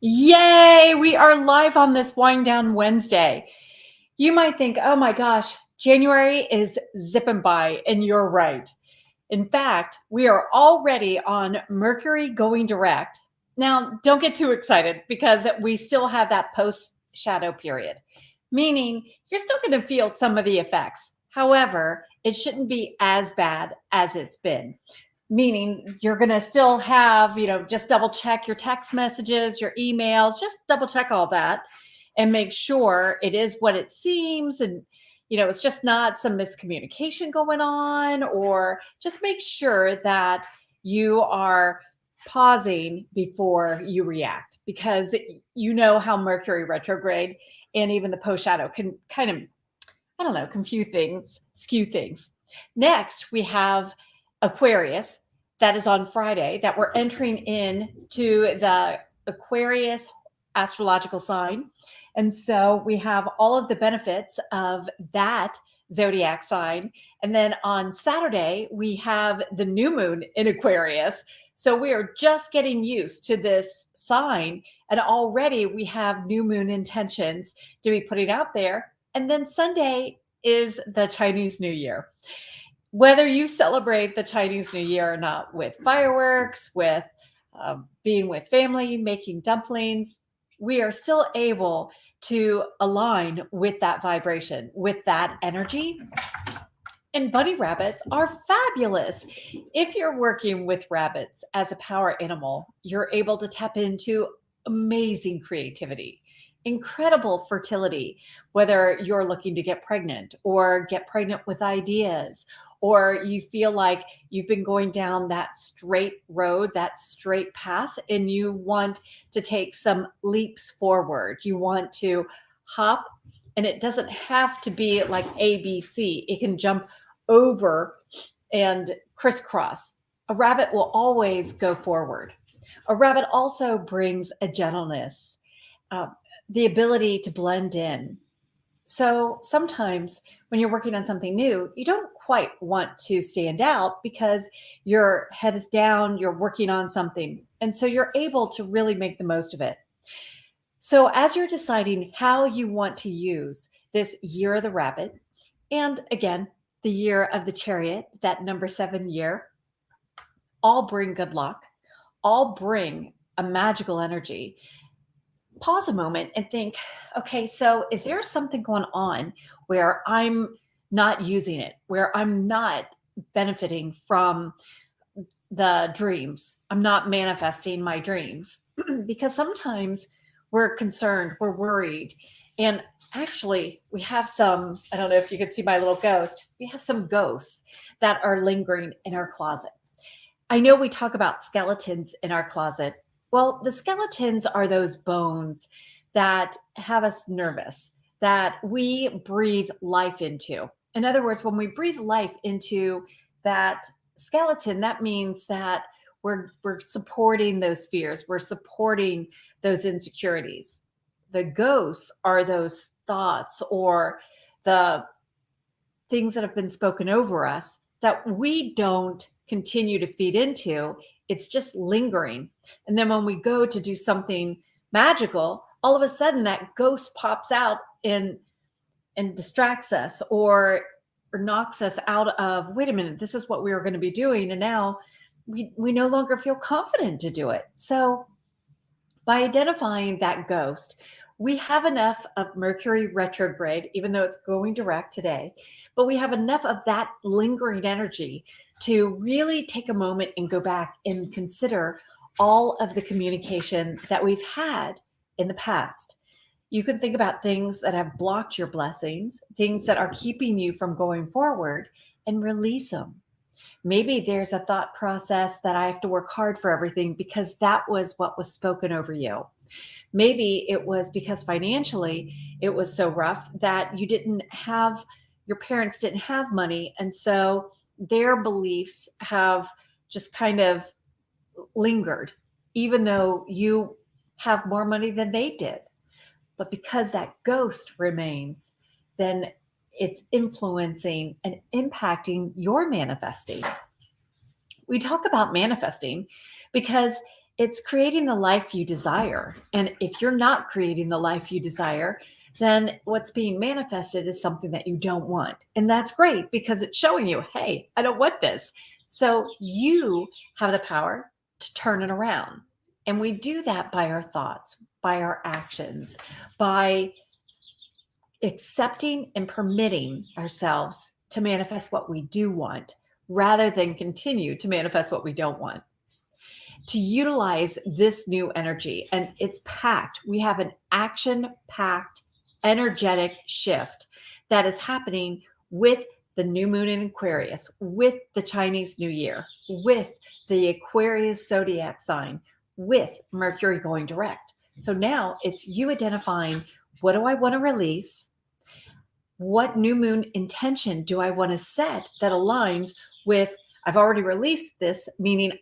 Yay! We are live on this Wind Down Wednesday. You might think, oh my gosh, January is zipping by, and you're right. In fact, we are already on Mercury going direct. Now, don't get too excited because we still have that post shadow period, meaning you're still going to feel some of the effects. However, it shouldn't be as bad as it's been, meaning you're going to still have, just double check your text messages, your emails, just double check all that and make sure it is what it seems. And, it's just not some miscommunication going on, or just make sure that you are pausing before you react, because you know how Mercury retrograde and even the post shadow can kind of, I don't know, confuse things, skew things. Next, we have Aquarius, that is on Friday, that we're entering in to the Aquarius astrological sign. And so we have all of the benefits of that zodiac sign. And then on Saturday, we have the new moon in Aquarius. So we are just getting used to this sign. And already we have new moon intentions to be putting out there. And then Sunday is the Chinese New Year. Whether you celebrate the Chinese New Year or not, with fireworks, with being with family, making dumplings, we are still able to align with that vibration, with that energy. And bunny rabbits are fabulous. If you're working with rabbits as a power animal, you're able to tap into amazing creativity, incredible fertility, whether you're looking to get pregnant or get pregnant with ideas, or you feel like you've been going down that straight road, that straight path, and you want to take some leaps forward. You want to hop, and it doesn't have to be like ABC. It can jump over and crisscross. A rabbit will always go forward. A rabbit also brings a gentleness, uh, the ability to blend in. So sometimes when you're working on something new, you don't quite want to stand out because your head is down, you're working on something. And so you're able to really make the most of it. So as you're deciding how you want to use this year of the rabbit, and again, the year of the chariot, that number 7 year, all bring good luck, all bring a magical energy. Pause a moment and think, okay, so is there something going on where I'm not using it, where I'm not benefiting from the dreams? I'm not manifesting my dreams because sometimes we're concerned, we're worried. And actually, we have some, I don't know if you can see my little ghost, we have some ghosts that are lingering in our closet. I know we talk about skeletons in our closet. Well, the skeletons are those bones that have us nervous, that we breathe life into. In other words, when we breathe life into that skeleton, that means that we're supporting those fears, we're supporting those insecurities. The ghosts are those thoughts or the things that have been spoken over us that we don't continue to feed into. It's just lingering. And then when we go to do something magical, all of a sudden that ghost pops out and distracts us, or knocks us out of, wait a minute, this is what we were going to be doing. And now we no longer feel confident to do it. So by identifying that ghost, we have enough of Mercury retrograde, even though it's going direct today, but we have enough of that lingering energy to really take a moment and go back and consider all of the communication that we've had in the past. You can think about things that have blocked your blessings, things that are keeping you from going forward, and release them. Maybe there's a thought process that I have to work hard for everything because that was what was spoken over you. Maybe it was because financially it was so rough that you didn't have, your parents didn't have money. And so their beliefs have just kind of lingered, even though you have more money than they did. But because that ghost remains, then it's influencing and impacting your manifesting. We talk about manifesting because It's creating the life you desire. And if you're not creating the life you desire, then what's being manifested is something that you don't want. And that's great because it's showing you, hey, I don't want this. So you have the power to turn it around. And we do that by our thoughts, by our actions, by accepting and permitting ourselves to manifest what we do want rather than continue to manifest what we don't want. To utilize this new energy, and it's packed. We have an action packed, energetic shift that is happening with the new moon in Aquarius, with the Chinese New Year, with the Aquarius zodiac sign, with Mercury going direct. So now it's you identifying, what do I want to release? What new moon intention do I want to set that aligns with, I've already released this, meaning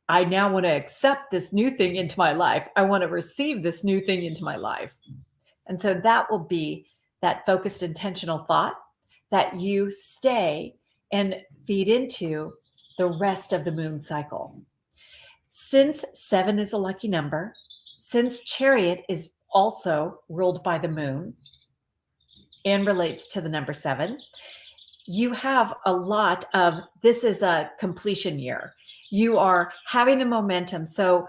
I now want to accept this new thing into my life. I want to receive this new thing into my life. And so that will be that focused, intentional thought that you stay and feed into the rest of the moon cycle. Since 7 is a lucky number, since Chariot is also ruled by the moon and relates to the number 7, you have a lot of, this is a completion year. You are having the momentum. So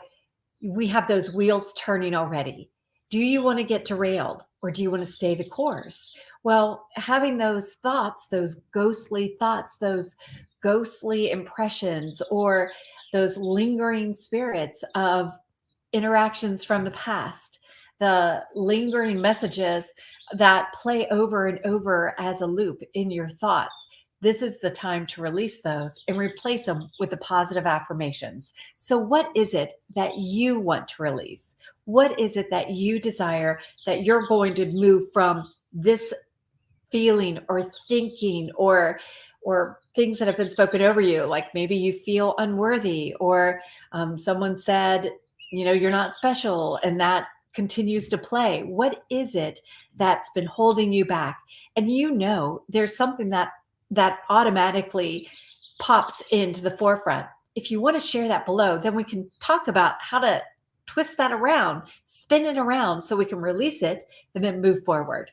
we have those wheels turning already. Do you want to get derailed or do you want to stay the course? Well, having those thoughts, those ghostly thoughts, those ghostly impressions, or those lingering spirits of interactions from the past, the lingering messages that play over and over as a loop in your thoughts. This is the time to release those and replace them with the positive affirmations. So what is it that you want to release? What is it that you desire that you're going to move from this feeling or thinking or things that have been spoken over you? Like maybe you feel unworthy, or someone said, you're not special, and that continues to play. What is it that's been holding you back? And there's something that automatically pops into the forefront. If you want to share that below, then we can talk about how to twist that around, spin it around so we can release it and then move forward.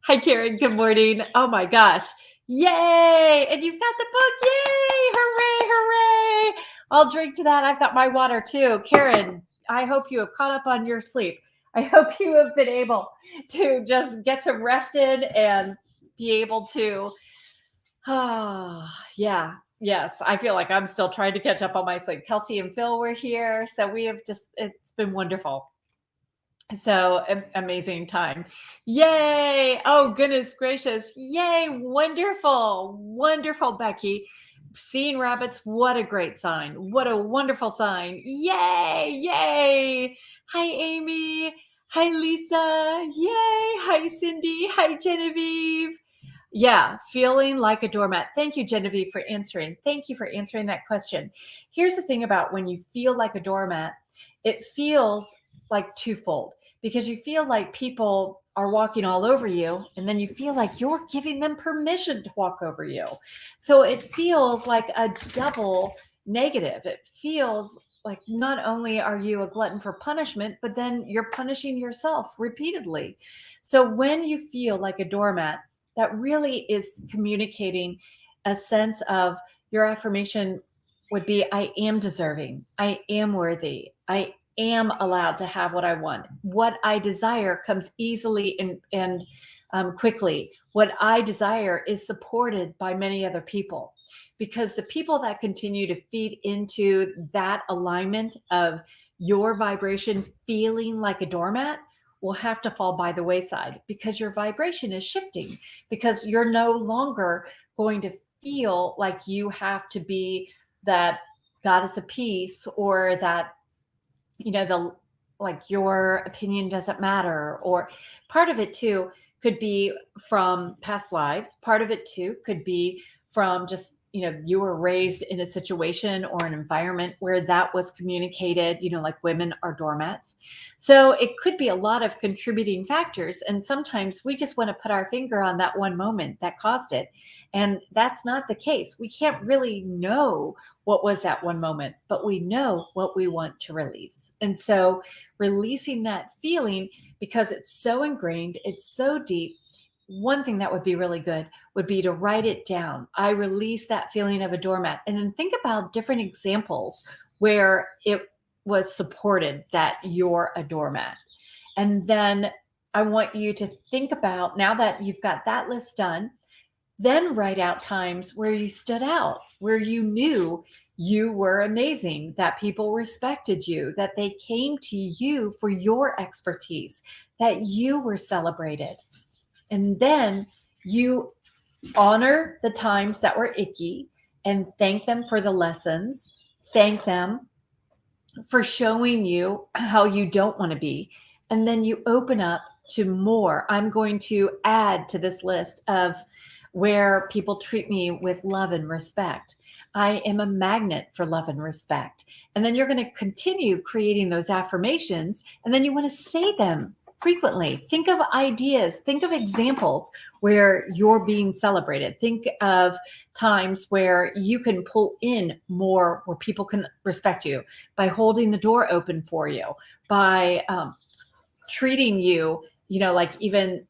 Hi, Karen. Good morning. Oh my gosh. Yay. And you've got the book. Yay. Hooray. Hooray. I'll drink to that. I've got my water too. Karen, I hope you have caught up on your sleep. I hope you have been able to just get some rest in and be able to, yeah. Yes. I feel like I'm still trying to catch up on my sleep. Kelsey and Phil were here. So we have it's been wonderful. So amazing time. Yay. Oh, goodness gracious. Yay. Wonderful. Wonderful, Becky. Seeing rabbits, what a great sign. What a wonderful sign. Yay. Yay. Hi, Amy. Hi, Lisa. Yay. Hi, Cindy. Hi, Genevieve. Yeah, feeling like a doormat. Thank you, Genevieve, for answering. Thank you for answering that question. Here's the thing about when you feel like a doormat, it feels like twofold, because you feel like people are walking all over you, and then you feel like you're giving them permission to walk over you. So it feels like a double negative. It feels like not only are you a glutton for punishment, but then you're punishing yourself repeatedly. So when you feel like a doormat, that really is communicating a sense of, your affirmation would be, I am deserving. I am worthy. I am allowed to have what I want. What I desire comes easily and quickly. What I desire is supported by many other people, because the people that continue to feed into that alignment of your vibration feeling like a doormat will have to fall by the wayside, because your vibration is shifting, because you're no longer going to feel like you have to be that goddess of peace, or that, like your opinion doesn't matter. Or part of it too could be from past lives. Part of it too could be from just, you were raised in a situation or an environment where that was communicated, like women are doormats. So it could be a lot of contributing factors. And sometimes we just want to put our finger on that one moment that caused it. And that's not the case. We can't really know what was that one moment, but we know what we want to release. And so releasing that feeling, because it's so ingrained, it's so deep, one thing that would be really good would be to write it down. I release that feeling of a doormat. And then think about different examples where it was supported that you're a doormat. And then I want you to think about, now that you've got that list done, then write out times where you stood out, where you knew you were amazing, that people respected you, that they came to you for your expertise, that you were celebrated. And then you honor the times that were icky and thank them for the lessons. Thank them for showing you how you don't want to be. And then you open up to more. I'm going to add to this list of where people treat me with love and respect. I am a magnet for love and respect. And then you're going to continue creating those affirmations, and then you want to say them frequently. Think of ideas, think of examples where you're being celebrated. Think of times where you can pull in more, where people can respect you by holding the door open for you, by treating you, like even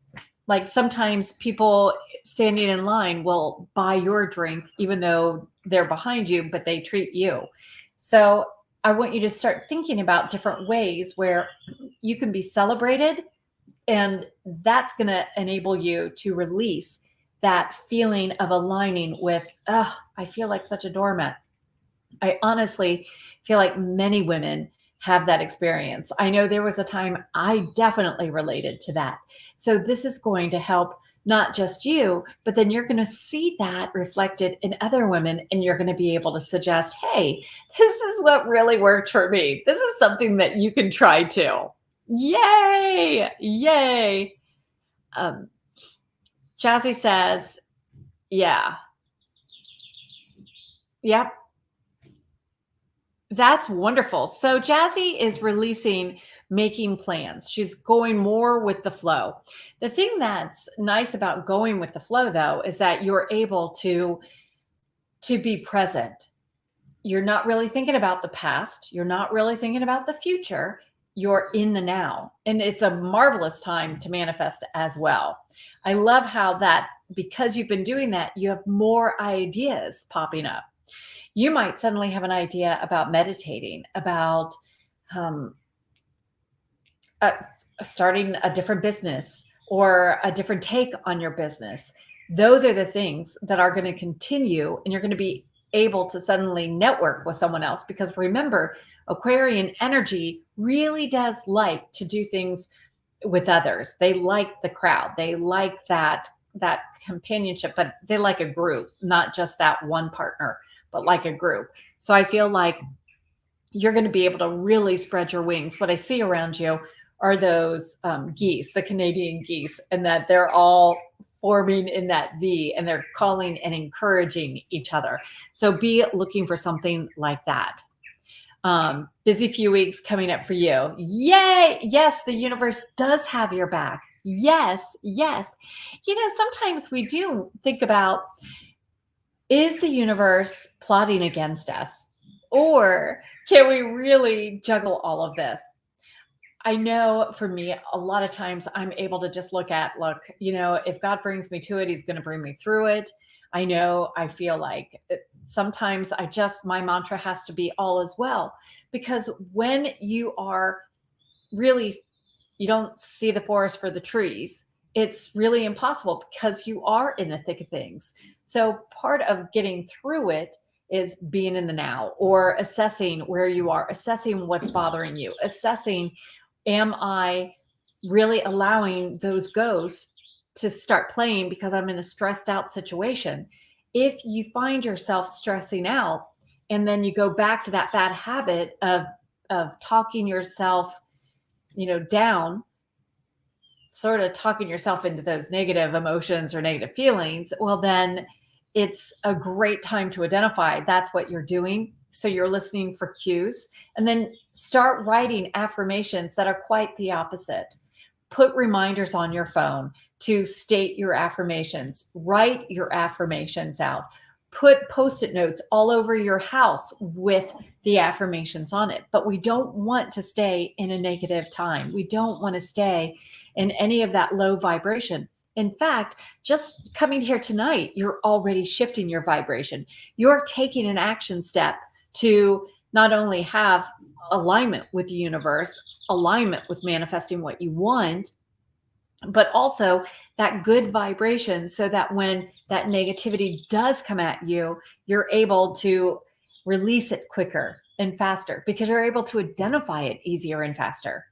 like sometimes people standing in line will buy your drink, even though they're behind you, but they treat you. So I want you to start thinking about different ways where you can be celebrated, and that's going to enable you to release that feeling of aligning with, I feel like such a doormat. I honestly feel like many women have that experience. I know there was a time I definitely related to that. So this is going to help not just you, but then you're going to see that reflected in other women, and you're going to be able to suggest, hey, this is what really worked for me. This is something that you can try too. Yay! Yay! Jazzy says, yeah. Yep. That's wonderful. So Jazzy is releasing making plans. She's going more with the flow. The thing that's nice about going with the flow, though, is that you're able to be present. You're not really thinking about the past. You're not really thinking about the future. You're in the now. And it's a marvelous time to manifest as well. I love how that, because you've been doing that, you have more ideas popping up. You might suddenly have an idea about meditating, about starting a different business or a different take on your business. Those are the things that are going to continue, and you're going to be able to suddenly network with someone else, because remember, Aquarian energy really does like to do things with others. They like the crowd. They like that companionship, but they like a group, not just that one partner, but like a group. So I feel like you're going to be able to really spread your wings. What I see around you are those geese, the Canadian geese, and that they're all forming in that V, and they're calling and encouraging each other. So be looking for something like that. Busy few weeks coming up for you. Yay! Yes, the universe does have your back. Yes, yes. Sometimes we do think about, is the universe plotting against us? Or can we really juggle all of this? I know for me, a lot of times I'm able to just look, if God brings me to it, he's going to bring me through it. I feel like sometimes my mantra has to be all is well, because when you are really, you don't see the forest for the trees, it's really impossible because you are in the thick of things. So part of getting through it is being in the now, or assessing where you are, assessing what's bothering you, assessing, am I really allowing those ghosts to start playing because I'm in a stressed out situation? If you find yourself stressing out, and then you go back to that bad habit of talking yourself, down, sort of talking yourself into those negative emotions or negative feelings, well, then it's a great time to identify that's what you're doing. So you're listening for cues, and then start writing affirmations that are quite the opposite. Put reminders on your phone to state your affirmations. Write your affirmations out. Put Post-it notes all over your house with the affirmations on it. But we don't want to stay in a negative time. We don't want to stay in any of that low vibration. In fact, just coming here tonight, you're already shifting your vibration. You're taking an action step to not only have alignment with the universe, alignment with manifesting what you want, but also that good vibration, so that when that negativity does come at you, you're able to release it quicker and faster because you're able to identify it easier and faster.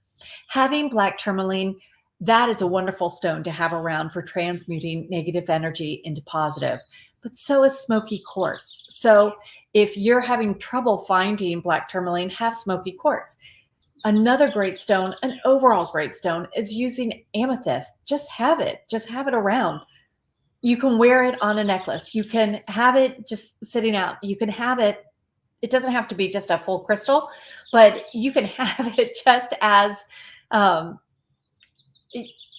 Having black tourmaline, that is a wonderful stone to have around for transmuting negative energy into positive, but so is smoky quartz. So if you're having trouble finding black tourmaline, have smoky quartz. Another great stone, an overall great stone, is using amethyst. Just have it around. You can wear it on a necklace. You can have it just sitting out. You can have it. It doesn't have to be just a full crystal, but you can have it just as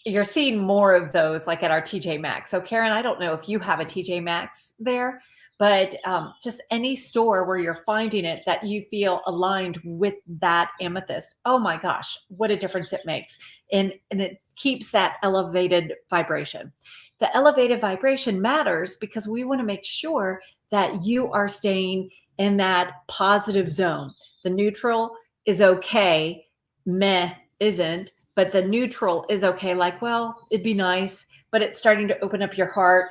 you're seeing more of those like at our TJ Maxx. So Karen, I don't know if you have a TJ Maxx there, but just any store where you're finding it that you feel aligned with that amethyst. Oh my gosh, what a difference it makes. And it keeps that elevated vibration. The elevated vibration matters because we want to make sure that you are staying in that positive zone. The neutral is okay, meh isn't, but the neutral is okay. Like, well, it'd be nice, but it's starting to open up your heart,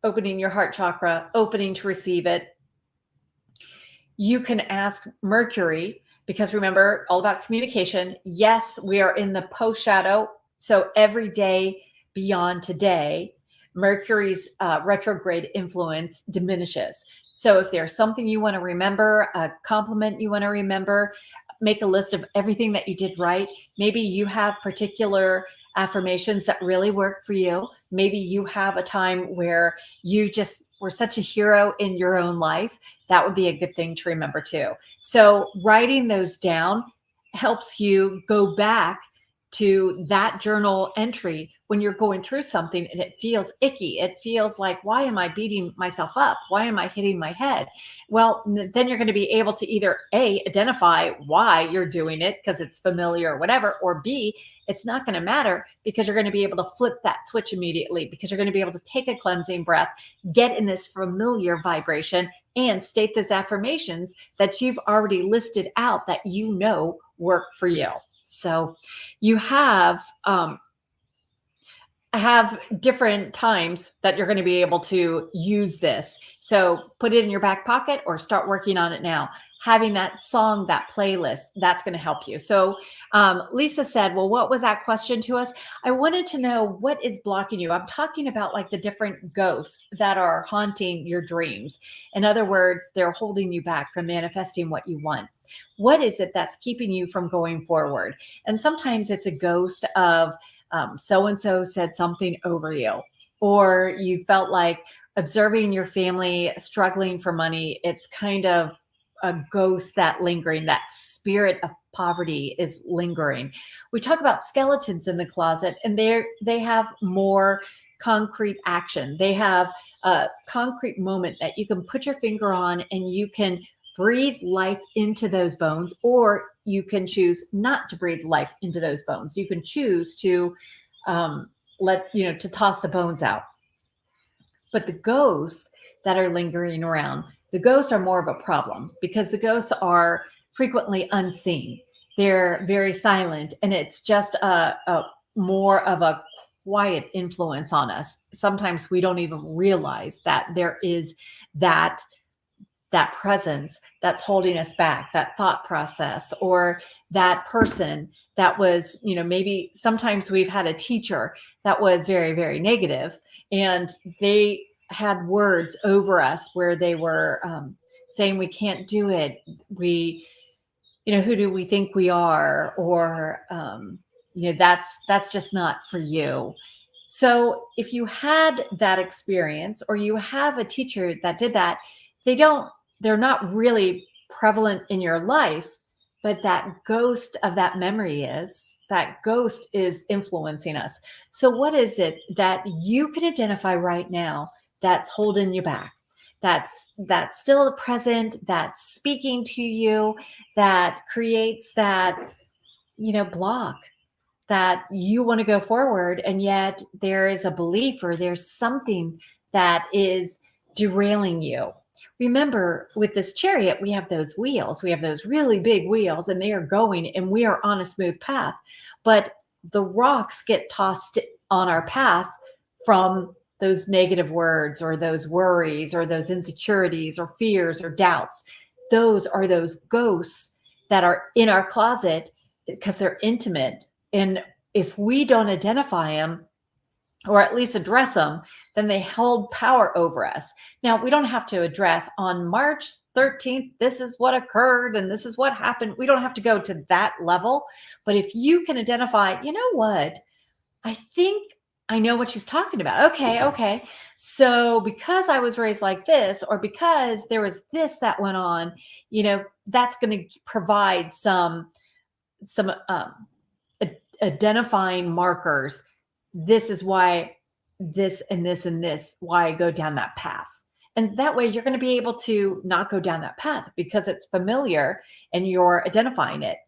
opening your heart chakra, opening to receive it. You can ask Mercury, because remember, all about communication. Yes, we are in the post shadow. So every day beyond today, Mercury's retrograde influence diminishes. So if there's something you want to remember, a compliment you want to remember, make a list of everything that you did right. Maybe you have particular affirmations that really work for you. Maybe you have a time where you just were such a hero in your own life. That would be a good thing to remember too. So writing those down helps you go back to that journal entry when you're going through something and it feels icky. It feels like, why am I beating myself up? Why am I hitting my head? Well, then you're going to be able to either A, identify why you're doing it because it's familiar or whatever, or B, it's not going to matter because you're going to be able to flip that switch immediately because you're going to be able to take a cleansing breath, get in this familiar vibration, and state those affirmations that you've already listed out that you know work for you. So you have different times that you're going to be able to use this. So put it in your back pocket or start working on it now. Having that song, that playlist, that's going to help you. So Lisa said, well, what was that question to us? I wanted to know what is blocking you. I'm talking about like the different ghosts that are haunting your dreams. In other words, they're holding you back from manifesting what you want. What is it that's keeping you from going forward? And sometimes it's a ghost of so-and-so said something over you, or you felt like observing your family struggling for money. It's kind of a ghost that lingering, that spirit of poverty is lingering. We talk about skeletons in the closet, and they have more concrete action. They have a concrete moment that you can put your finger on and you can breathe life into those bones, or you can choose not to breathe life into those bones. You can choose to to toss the bones out. But the ghosts that are lingering around, the ghosts are more of a problem because the ghosts are frequently unseen. They're very silent, and it's just a more of a quiet influence on us. Sometimes we don't even realize that there is that presence that's holding us back, that thought process, or that person that was, maybe sometimes we've had a teacher that was very, very negative, and they had words over us where they were saying we can't do it. We, who do we think we are? Or, that's just not for you. So if you had that experience, or you have a teacher that did that, they're not really prevalent in your life, but that ghost of that memory that ghost is influencing us. So what is it that you can identify right now that's holding you back? that's still present, that's speaking to you, that creates that, block that you want to go forward, and yet there is a belief or there's something that is derailing you. Remember, with this chariot, we have those wheels. We have those really big wheels, and they are going, and we are on a smooth path. But the rocks get tossed on our path from those negative words or those worries or those insecurities or fears or doubts. Those are those ghosts that are in our closet because they're intimate. And if we don't identify them, or at least address them, then they hold power over us. Now, we don't have to address on March 13th, this is what occurred and this is what happened. We don't have to go to that level. But if you can identify, you know what, I think I know what she's talking about. Okay. So because I was raised like this, or because there was this that went on, that's going to provide some identifying markers. This is why this and this and this, why I go down that path. And that way you're going to be able to not go down that path because it's familiar and you're identifying it.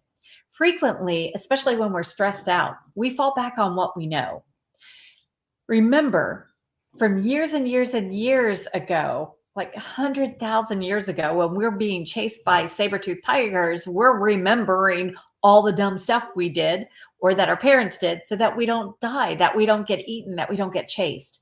Frequently, especially when we're stressed out, we fall back on what we know. Remember, from years and years and years ago, like 100,000 years ago, when we're being chased by saber-toothed tigers, we're remembering all the dumb stuff we did or that our parents did so that we don't die, that we don't get eaten, that we don't get chased.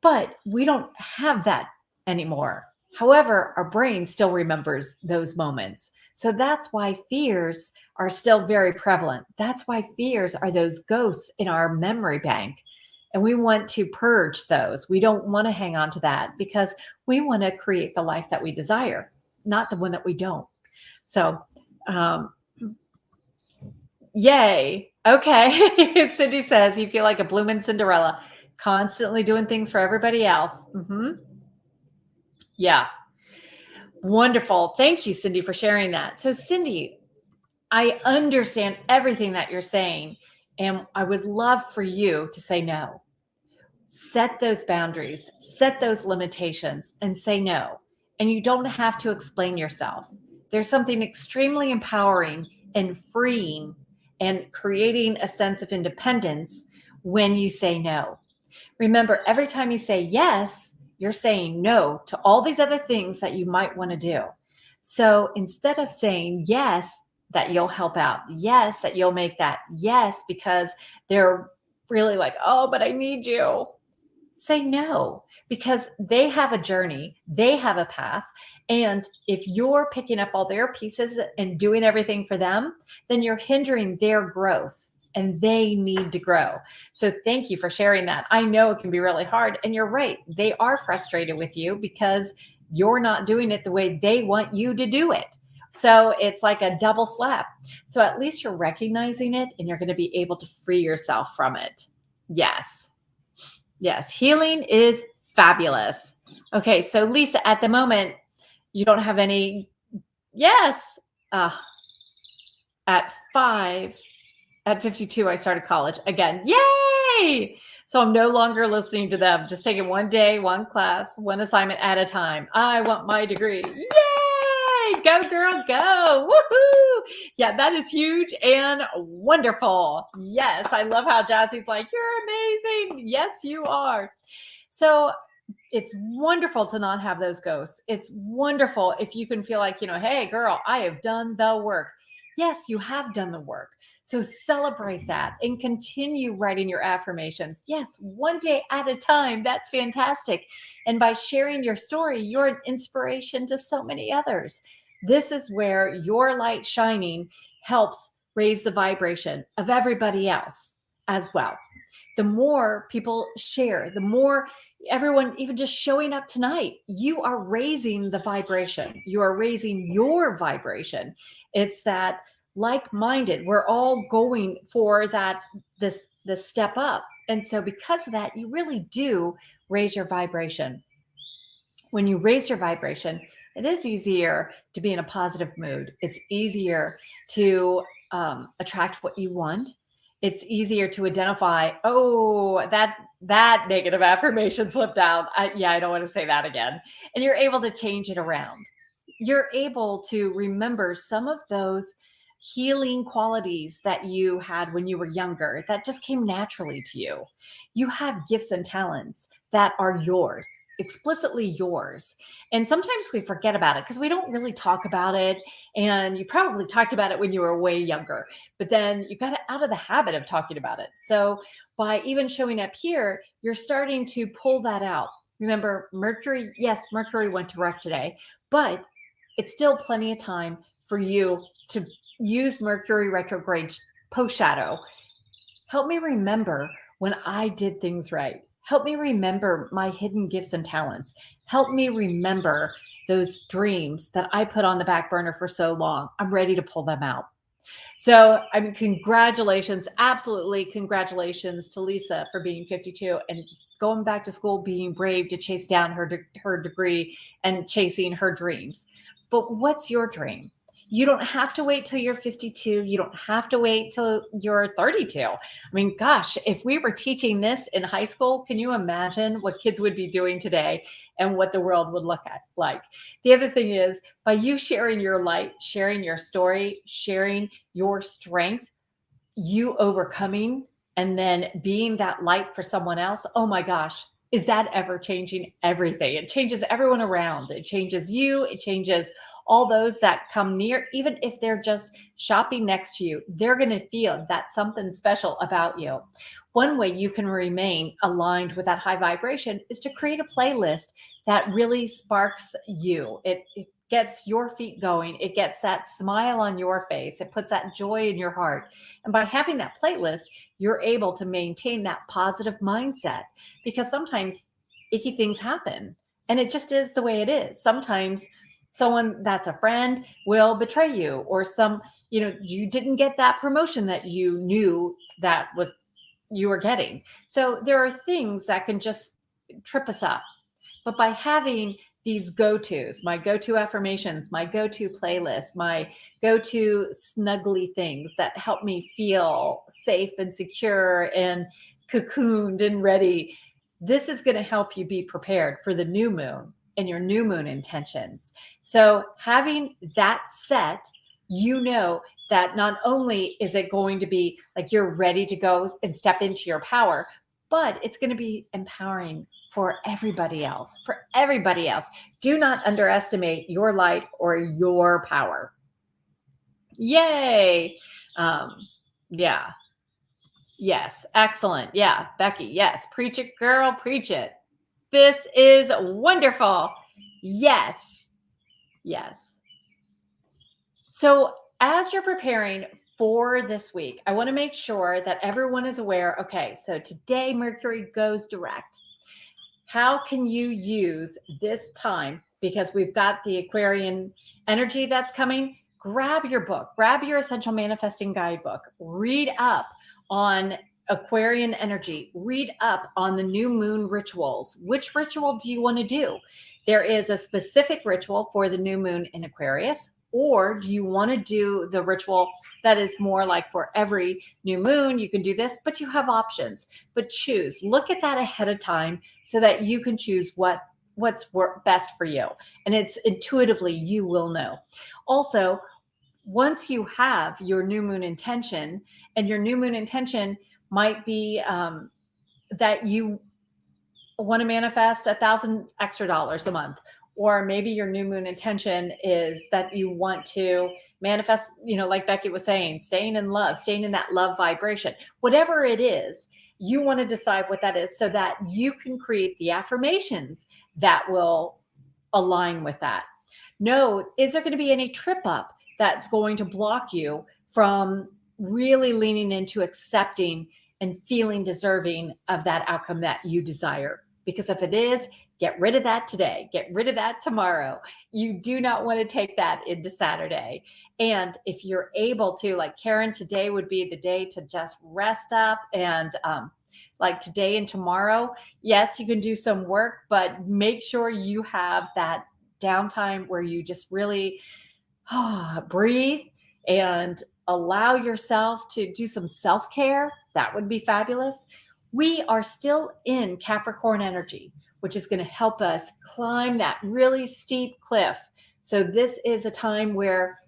But we don't have that anymore. However, our brain still remembers those moments. So that's why fears are still very prevalent. That's why fears are those ghosts in our memory bank. And we want to purge those. We don't want to hang on to that because we want to create the life that we desire, not the one that we don't. So, yay. Okay. Cindy says, you feel like a bloomin' Cinderella, constantly doing things for everybody else. Yeah. Wonderful. Thank you, Cindy, for sharing that. So, Cindy, I understand everything that you're saying, and I would love for you to say no. Set those boundaries, set those limitations, and say no. And you don't have to explain yourself. There's something extremely empowering and freeing and creating a sense of independence when you say no. Remember, every time you say yes, you're saying no to all these other things that you might want to do. So instead of saying yes, that you'll help out, yes, that you'll make that, yes, because they're really like, oh, but I need you. Say no, because they have a journey, they have a path. And if you're picking up all their pieces and doing everything for them, then you're hindering their growth and they need to grow. So thank you for sharing that. I know it can be really hard. And you're right. They are frustrated with you because you're not doing it the way they want you to do it. So it's like a double slap. So at least you're recognizing it and you're going to be able to free yourself from it. Yes. Yes. Healing is fabulous. Okay. So Lisa, at the moment, you don't have any. Yes. At 52, I started college again. Yay. So I'm no longer listening to them. Just taking one day, one class, one assignment at a time. I want my degree. Yay. Go girl, go. Woohoo. Yeah, that is huge and wonderful. Yes. I love how Jazzy's like, you're amazing. Yes, you are. So it's wonderful to not have those ghosts. It's wonderful if you can feel like, hey, girl, I have done the work. Yes, you have done the work. So celebrate that and continue writing your affirmations. Yes, one day at a time. That's fantastic. And by sharing your story, you're an inspiration to so many others. This is where your light shining helps raise the vibration of everybody else as well. The more people share, the more everyone, even just showing up tonight, you are raising the vibration. You are raising your vibration. It's that like-minded. We're all going for that, this step up. And so because of that, you really do raise your vibration. When you raise your vibration, it is easier to be in a positive mood. It's easier to attract what you want. it's easier to identify, oh, that negative affirmation slipped out. I don't want to say that again. And you're able to change it around. You're able to remember some of those healing qualities that you had when you were younger that just came naturally to you. You have gifts and talents that are yours, explicitly yours. And sometimes we forget about it because we don't really talk about it. And you probably talked about it when you were way younger, but then you got out of the habit of talking about it. So by even showing up here, you're starting to pull that out. Remember, Mercury, yes, Mercury went direct today, but it's still plenty of time for you to use Mercury retrograde post shadow. Help me remember when I did things right. Help me remember my hidden gifts and talents. Help me remember those dreams that I put on the back burner for so long. I'm ready to pull them out. So, I mean, congratulations, absolutely congratulations to Lisa for being 52 and going back to school, being brave to chase down her degree and chasing her dreams. But what's your dream? You don't have to wait till you're 52. You don't have to wait till you're 32. I mean, gosh, if we were teaching this in high school, can you imagine what kids would be doing today and what the world would look at like? The other thing is, by you sharing your light, sharing your story, sharing your strength, you overcoming and then being that light for someone else, oh my gosh, is that ever changing everything? It changes everyone around. It changes you. It changes all those that come near, even if they're just shopping next to you, they're going to feel that something special about you. One way you can remain aligned with that high vibration is to create a playlist that really sparks you. It gets your feet going. It gets that smile on your face. It puts that joy in your heart. And by having that playlist, you're able to maintain that positive mindset because sometimes icky things happen and it just is the way it is. Sometimes someone that's a friend will betray you or you didn't get that promotion that you knew that was you were getting. So there are things that can just trip us up. But by having these go-tos, my go-to affirmations, my go-to playlist, my go-to snuggly things that help me feel safe and secure and cocooned and ready, this is going to help you be prepared for the new moon and your new moon intentions. So having that set, you know that not only is it going to be like you're ready to go and step into your power, but it's going to be empowering for everybody else. For everybody else. Do not underestimate your light or your power. Yay. Yeah. Yes. Excellent. Yeah. Becky. Yes. Preach it, girl. Preach it. This is wonderful. Yes. Yes. So as you're preparing for this week, I want to make sure that everyone is aware. Okay. So today Mercury goes direct. How can you use this time? Because we've got the Aquarian energy that's coming. Grab your book, grab your Essential Manifesting Guidebook, read up on Aquarian energy, read up on the new moon rituals. Which ritual do you want to do? There is a specific ritual for the new moon in Aquarius, or do you want to do the ritual that is more like for every new moon? You can do this, but you have options. But choose, look at that ahead of time so that you can choose what's best for you. And it's intuitively, you will know. Also, once you have your new moon intention, and your new moon intention might be that you want to manifest $1,000 extra a month, or maybe your new moon intention is that you want to manifest, like Becky was saying, staying in love, staying in that love vibration. Whatever it is, you want to decide what that is so that you can create the affirmations that will align with that. Note, is there going to be any trip up that's going to block you from really leaning into accepting and feeling deserving of that outcome that you desire? Because if it is, get rid of that today. Get rid of that tomorrow. You do not want to take that into Saturday. And if you're able to, like Karen, today would be the day to just rest up and like today and tomorrow, yes, you can do some work, but make sure you have that downtime where you just really breathe and allow yourself to do some self-care, that would be fabulous. We are still in Capricorn energy, which is going to help us climb that really steep cliff. So this is a time where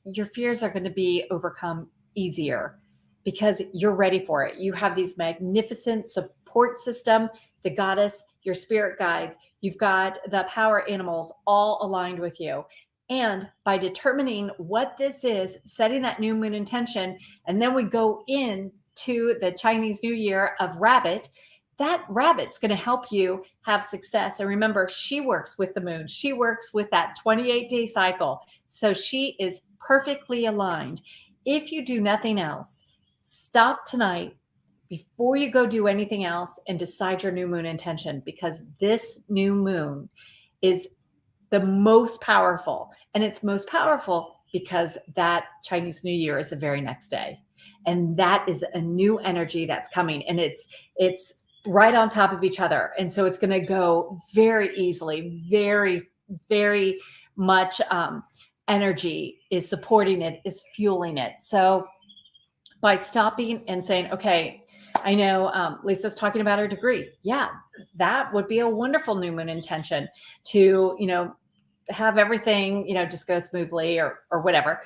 your fears are going to be overcome easier because you're ready for it. You have these magnificent support system, the goddess, your spirit guides, you've got the power animals all aligned with you. And by determining what this is, setting that new moon intention, and then we go in to the Chinese New Year of Rabbit, that rabbit's going to help you have success. And remember, she works with the moon. She works with that 28-day cycle. So she is perfectly aligned. If you do nothing else, stop tonight before you go do anything else and decide your new moon intention, because this new moon is the most powerful. And it's most powerful because that Chinese New Year is the very next day. And that is a new energy that's coming, and it's right on top of each other. And so it's going to go very easily, very much energy is supporting it, is fueling it. So by stopping and saying, okay, I know Lisa's talking about her degree. Yeah, that would be a wonderful new moon intention to, have everything, just go smoothly or whatever.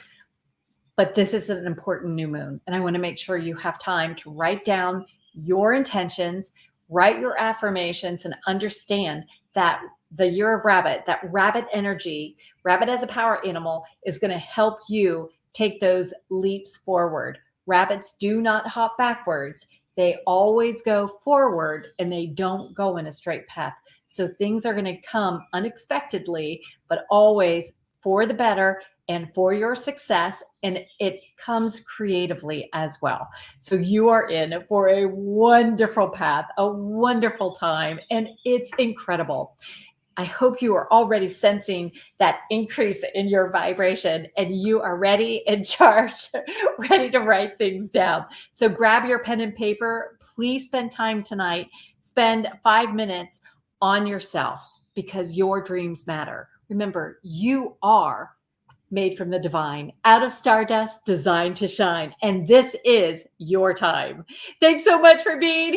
But this is an important new moon. And I want to make sure you have time to write down your intentions, write your affirmations, and understand that the year of Rabbit, that rabbit energy, rabbit as a power animal, is going to help you take those leaps forward. Rabbits do not hop backwards. They always go forward, and they don't go in a straight path. So things are going to come unexpectedly, but always for the better and for your success. And it comes creatively as well. So you are in for a wonderful path, a wonderful time, and it's incredible. I hope you are already sensing that increase in your vibration, and you are ready and charged, ready to write things down. So grab your pen and paper. Please spend time tonight. Spend 5 minutes on yourself, because your dreams matter. Remember, you are made from the divine, out of stardust, designed to shine. And this is your time. Thanks so much for being